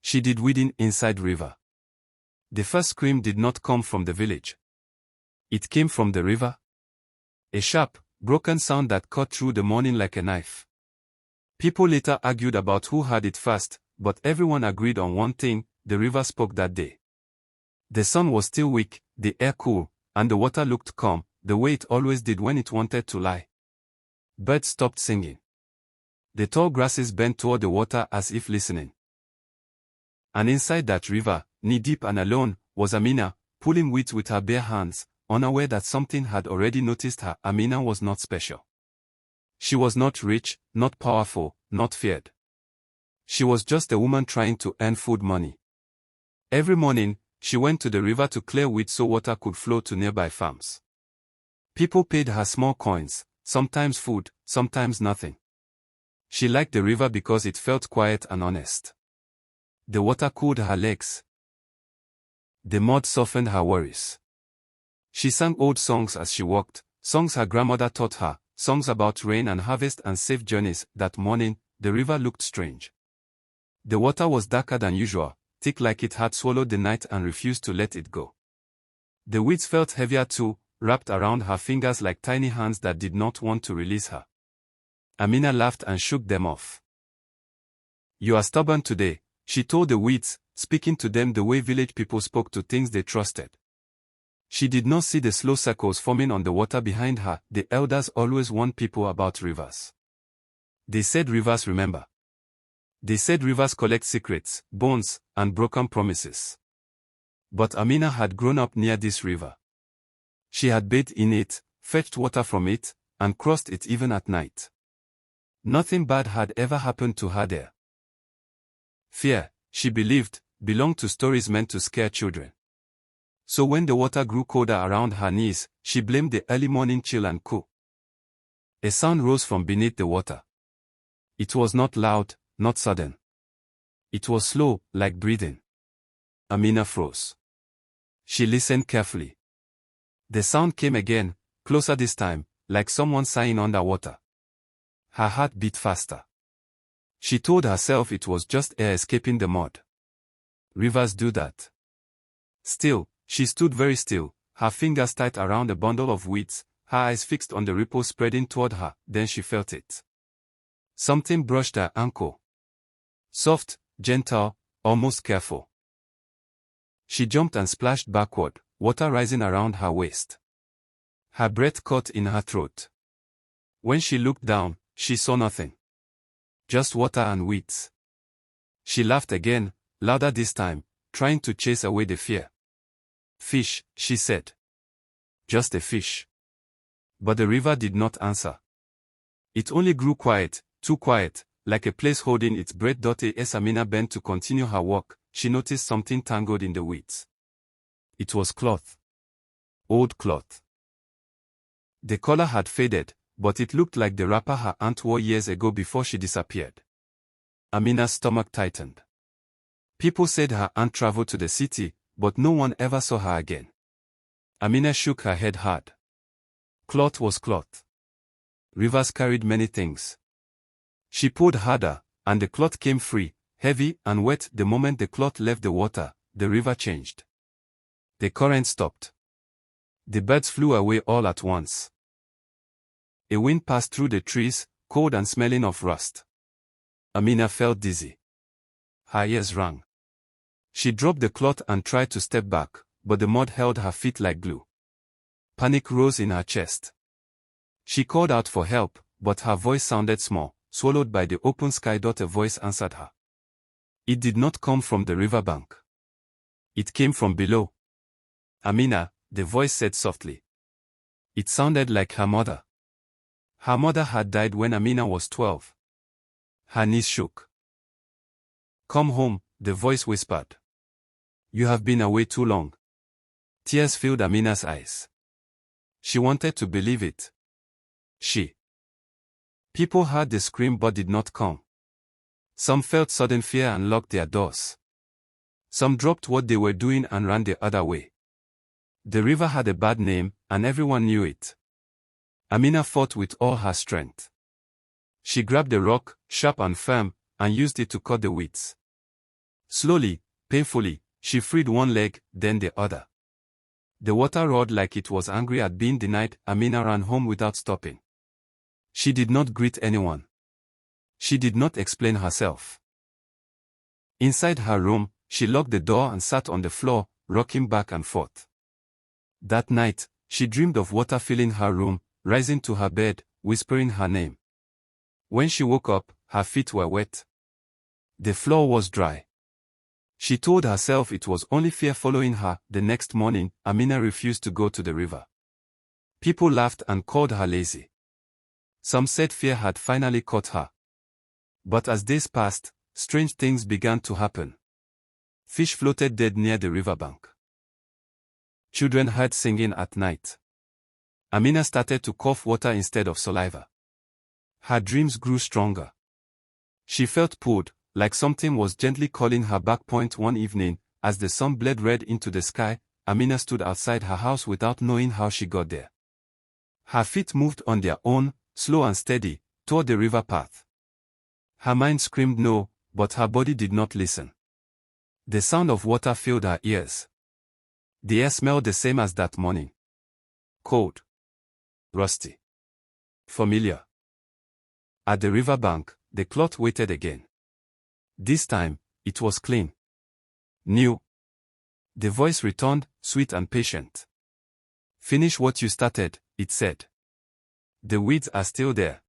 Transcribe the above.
She did weeding inside river. The first scream did not come from the village. It came from the river. A sharp, broken sound that cut through the morning like a knife. People later argued about who heard it first, but everyone agreed on one thing: the river spoke that day. The sun was still weak, the air cool, and the water looked calm, the way it always did when it wanted to lie. Birds stopped singing. The tall grasses bent toward the water as if listening. And inside that river, knee-deep and alone, was Amina, pulling weeds with her bare hands, unaware that something had already noticed her. Amina was not special. She was not rich, not powerful, not feared. She was just a woman trying to earn food money. Every morning, she went to the river to clear weeds so water could flow to nearby farms. People paid her small coins, sometimes food, sometimes nothing. She liked the river because it felt quiet and honest. The water cooled her legs. The mud softened her worries. She sang old songs as she walked, songs her grandmother taught her, songs about rain and harvest and safe journeys. That morning, the river looked strange. The water was darker than usual, thick like it had swallowed the night and refused to let it go. The weeds felt heavier too, wrapped around her fingers like tiny hands that did not want to release her. Amina laughed and shook them off. "You are stubborn today," she told the weeds, speaking to them the way village people spoke to things they trusted. She did not see the slow circles forming on the water behind her. The elders always warned people about rivers. They said rivers remember. They said rivers collect secrets, bones, and broken promises. But Amina had grown up near this river. She had bathed in it, fetched water from it, and crossed it even at night. Nothing bad had ever happened to her there. Fear, she believed, belonged to stories meant to scare children. So when the water grew colder around her knees, she blamed the early morning chill and cool. A sound rose from beneath the water. It was not loud, not sudden. It was slow, like breathing. Amina froze. She listened carefully. The sound came again, closer this time, like someone sighing underwater. Her heart beat faster. She told herself it was just air escaping the mud. Rivers do that. Still, she stood very still, her fingers tight around a bundle of weeds, her eyes fixed on the ripples spreading toward her. Then she felt it. Something brushed her ankle. Soft, gentle, almost careful. She jumped and splashed backward, water rising around her waist. Her breath caught in her throat. When she looked down, she saw nothing. Just water and weeds. She laughed again, louder this time, trying to chase away the fear. "Fish," she said. "Just a fish." But the river did not answer. It only grew quiet, too quiet, like a place holding its breath. As Amina bent to continue her walk, she noticed something tangled in the weeds. It was cloth. Old cloth. The color had faded, but it looked like the wrapper her aunt wore years ago before she disappeared. Amina's stomach tightened. People said her aunt traveled to the city, but no one ever saw her again. Amina shook her head hard. Cloth was cloth. Rivers carried many things. She pulled harder, and the cloth came free, heavy and wet. The moment the cloth left the water, the river changed. The current stopped. The birds flew away all at once. A wind passed through the trees, cold and smelling of rust. Amina felt dizzy. Her ears rang. She dropped the cloth and tried to step back, but the mud held her feet like glue. Panic rose in her chest. She called out for help, but her voice sounded small, swallowed by the open sky. A voice answered her. It did not come from the riverbank. It came from below. "Amina," the voice said softly. It sounded like her mother. Her mother had died when Amina was 12. Her knees shook. "Come home," the voice whispered. "You have been away too long." Tears filled Amina's eyes. She wanted to believe it. People heard the scream but did not come. Some felt sudden fear and locked their doors. Some dropped what they were doing and ran the other way. The river had a bad name, and everyone knew it. Amina fought with all her strength. She grabbed a rock, sharp and firm, and used it to cut the weeds. Slowly, painfully, she freed one leg, then the other. The water roared like it was angry at being denied. Amina ran home without stopping. She did not greet anyone. She did not explain herself. Inside her room, she locked the door and sat on the floor, rocking back and forth. That night, she dreamed of water filling her room, rising to her bed, whispering her name. When she woke up, her feet were wet. The floor was dry. She told herself it was only fear following her. The next morning, Amina refused to go to the river. People laughed and called her lazy. Some said fear had finally caught her. But as days passed, strange things began to happen. Fish floated dead near the riverbank. Children heard singing at night. Amina started to cough water instead of saliva. Her dreams grew stronger. She felt pulled, like something was gently calling her back. One evening, as the sun bled red into the sky, Amina stood outside her house without knowing how she got there. Her feet moved on their own, slow and steady, toward the river path. Her mind screamed no, but her body did not listen. The sound of water filled her ears. The air smelled the same as that morning. Cold. Rusty. Familiar. At the riverbank, the cloth waited again. This time, it was clean. New. The voice returned, sweet and patient. Finish what you started, it said. The weeds are still there.